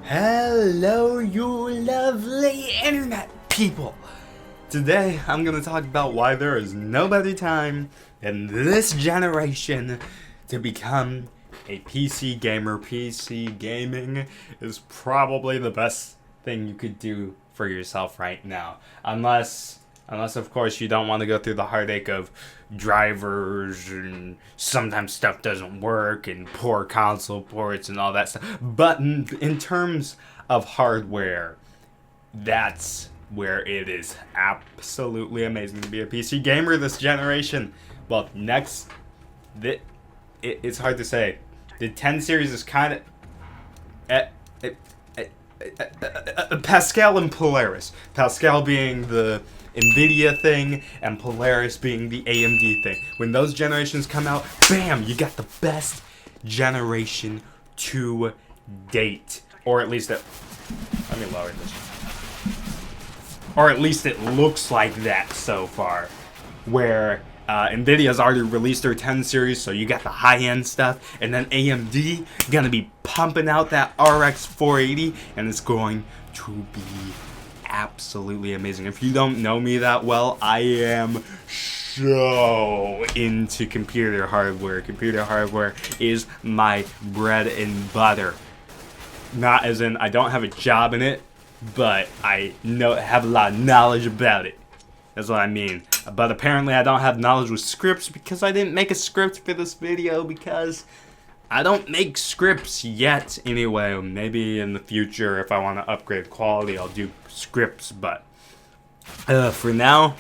Hello, you lovely internet people! Today, I'm gonna talk about why there is no better time in this generation to become a PC gamer. PC gaming is probably the best thing you could do for yourself right now. Unless of course you don't want to go through the heartache of drivers and sometimes stuff doesn't work and poor console ports and all that stuff. But in terms of hardware, that's where it is absolutely amazing to be a PC gamer this generation. Well, next, it's hard to say. The 10 series is kind of Pascal and Polaris. Pascal being the NVIDIA thing and Polaris being the AMD thing. When those generations come out, bam, you got the best generation to date. Or at least let me lower this. Or at least it looks like that so far. Where NVIDIA's already released their 10 series, so you got the high-end stuff. And then AMD gonna be pumping out that RX 480, and it's going to be absolutely amazing. If you don't know me that well, I am so into computer hardware. Computer hardware is my bread and butter. Not as in I don't have a job in it, but I have a lot of knowledge about it. That's what I mean. But apparently I don't have knowledge with scripts because I didn't make a script for this video because I don't make scripts yet anyway. Maybe in the future if I want to upgrade quality I'll do scripts, but for now,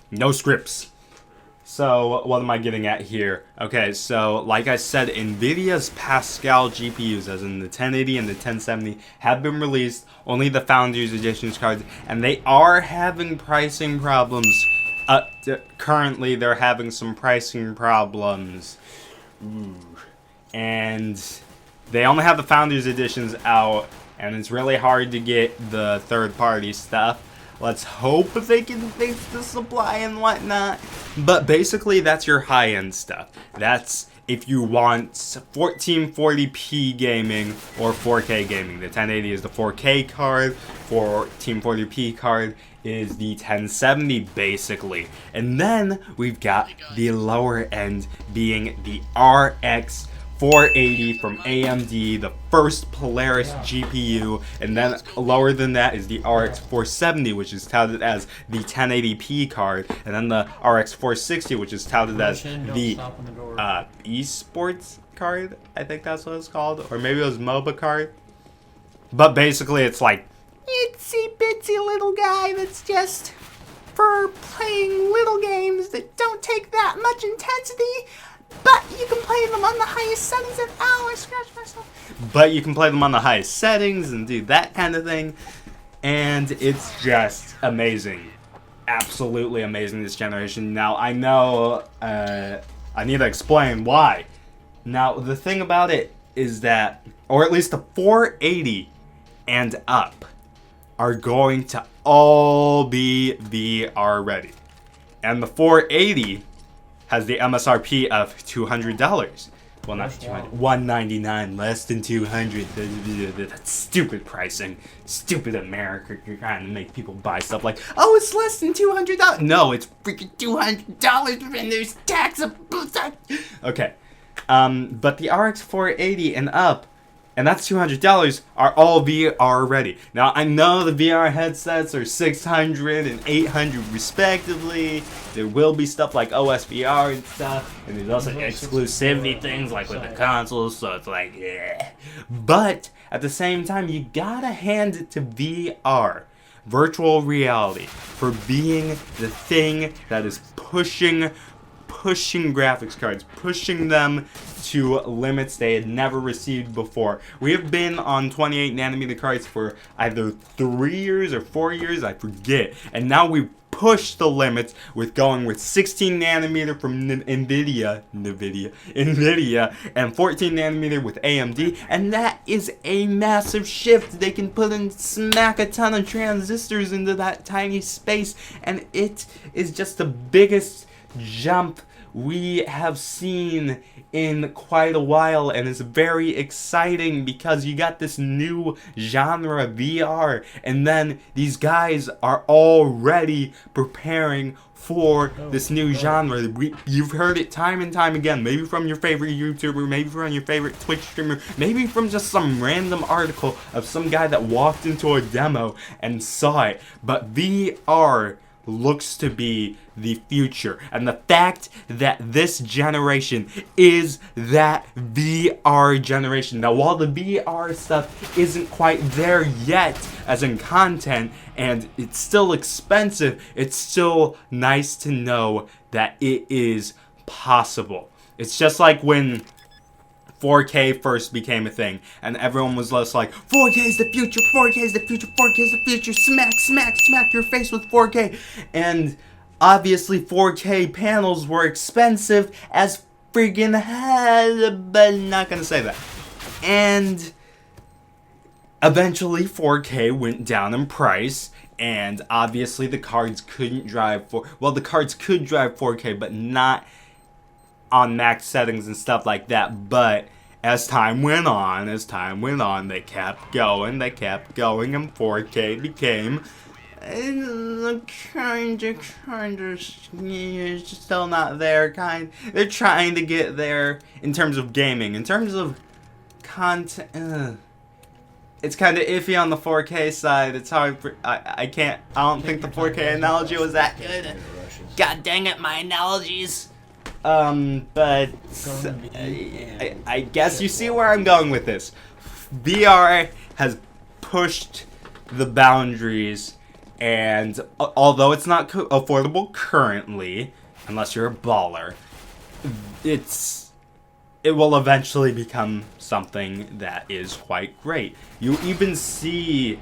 no scripts. So what am I getting at here? Okay, so like I said, NVIDIA's Pascal GPUs, as in the 1080 and the 1070, have been released. Only the Founders Editions cards, and they are having pricing problems. Currently, they're having some pricing problems. Ooh. And they only have the Founders Editions out, and it's really hard to get the third-party stuff. Let's hope they can fix the supply and whatnot. But basically, that's your high-end stuff. That's if you want 1440p gaming or 4K gaming. The 1080 is the 4K card, 1440p card is the 1070 basically. And then we've got the lower end being the RX 480 from AMD, the first Polaris GPU, and then lower than that is the RX 470, which is touted as the 1080p card, and then the RX 460, which is touted as the esports card, I think that's what it's called, or maybe it was MOBA card. But basically it's like itsy bitsy little guy that's just for playing little games that don't take that much intensity. But you can play them on the highest settings, and ow, I scratched myself. But you can play them on the highest settings and do that kind of thing. And it's just amazing. Absolutely amazing this generation. Now, I know I need to explain why. Now, the thing about it is that, or at least the 480 and up are going to all be VR ready. And the 480 has the MSRP of $200. Well, not $200, $199, less than $200. That's stupid pricing. Stupid America. You're trying to make people buy stuff like, oh, it's less than $200. No, it's freaking $200 and there's tax. Okay. But the RX 480 and up, and that's $200, are all VR ready. Now, I know the VR headsets are $600 and $800 respectively. There will be stuff like OSVR and stuff, and there's also exclusivity things like with the consoles, so it's like, yeah. But at the same time, you gotta hand it to VR, virtual reality, for being the thing that is pushing graphics cards, pushing them to limits they had never received before. We have been on 28 nanometer cards for either 3 years or 4 years, I forget. And now we've pushed the limits with going with 16 nanometer from NVIDIA, and 14 nanometer with AMD. And that is a massive shift. They can put in smack a ton of transistors into that tiny space. And it is just the biggest jump we have seen in quite a while, and it's very exciting because you got this new genre, VR, and then these guys are already preparing for this new genre. You've heard it time and time again, maybe from your favorite YouTuber, maybe from your favorite Twitch streamer, maybe from just some random article of some guy that walked into a demo and saw it, but VR looks to be the future. And the fact that this generation is that VR generation. Now, while the VR stuff isn't quite there yet, as in content, and it's still expensive, it's still nice to know that it is possible. It's just like when 4K first became a thing, and everyone was just like, 4K is the future, 4K is the future, 4K is the future, smack your face with 4K. And obviously 4K panels were expensive as friggin' hell, but not gonna say that. And eventually 4K went down in price, and obviously the cards couldn't drive the cards could drive 4K, but not on max settings and stuff like that. But as time went on, they kept going, and 4K became kind of still not there. They're trying to get there in terms of gaming. In terms of content, it's kind of iffy on the 4K side. It's hard for, I don't think the 4K analogy was that good. God dang it, my analogies. But I guess you see where I'm going with this. VR has pushed the boundaries, and although it's not affordable currently, unless you're a baller, it will eventually become something that is quite great. You even see,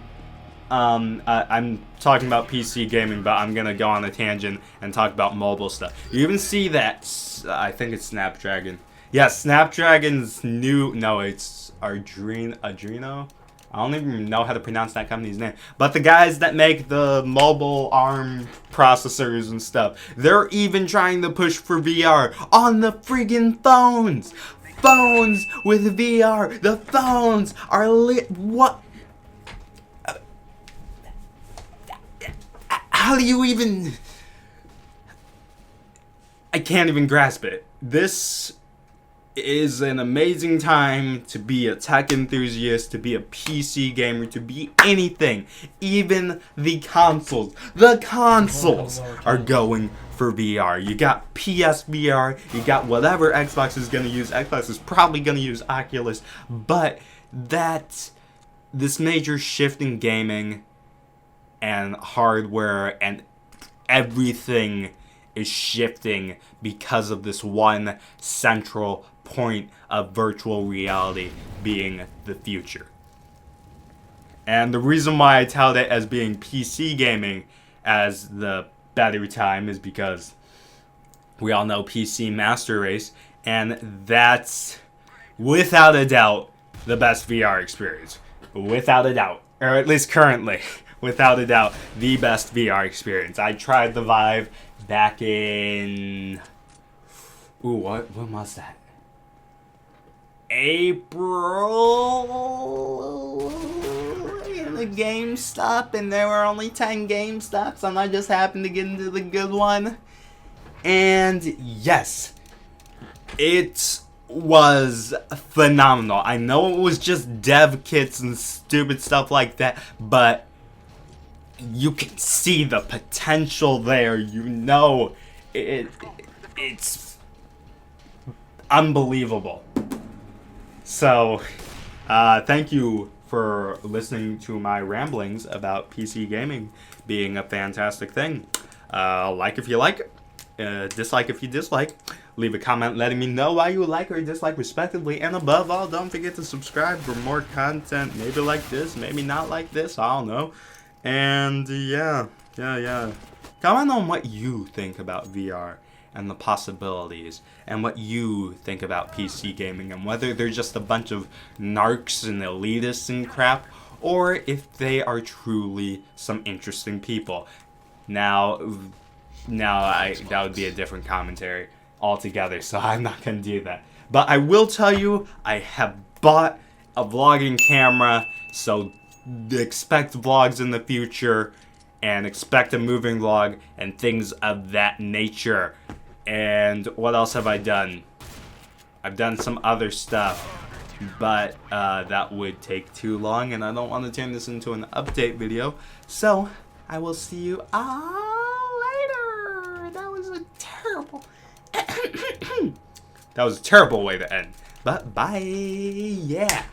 I'm talking about PC gaming, but I'm gonna go on a tangent and talk about mobile stuff. You even see that, I think it's Snapdragon. Yeah, Snapdragon's new, no, it's Adreno? I don't even know how to pronounce that company's name. But the guys that make the mobile ARM processors and stuff, they're even trying to push for VR on the friggin' phones. Phones with VR. The phones are lit. What? How do you even... I can't even grasp it. This is an amazing time to be a tech enthusiast, to be a PC gamer, to be anything. Even the consoles. The consoles are going for VR. You got PSVR, you got whatever Xbox is going to use. Xbox is probably going to use Oculus. But this major shift in gaming and hardware and everything is shifting because of this one central point of virtual reality being the future. And the reason why I tout it as being PC gaming as the better time is because we all know PC Master Race, and that's without a doubt the best VR experience. Without a doubt. Or at least currently. Without a doubt, the best VR experience. I tried the Vive back in... Ooh, when was that? April in the GameStop, and there were only 10 GameStops, and I just happened to get into the good one. And yes, it was phenomenal. I know it was just dev kits and stupid stuff like that, but you can see the potential there. You know, it's unbelievable. So, thank you for listening to my ramblings about PC gaming being a fantastic thing. Like if you like it, dislike if you dislike. Leave a comment letting me know why you like or dislike respectively. And above all, don't forget to subscribe for more content. Maybe like this, maybe not like this, I don't know. And yeah. Comment on what you think about VR and the possibilities, and what you think about PC gaming, and whether they're just a bunch of narcs and elitists and crap, or if they are truly some interesting people. Now that would be a different commentary. altogether, so I'm not gonna do that. But I will tell you, I have bought a vlogging camera, so expect vlogs in the future, and expect a moving vlog, and things of that nature. And what else have I done? I've done some other stuff, but that would take too long, and I don't want to turn this into an update video, so I will see you all later. That was a terrible... that was a terrible way to end. But bye. Yeah.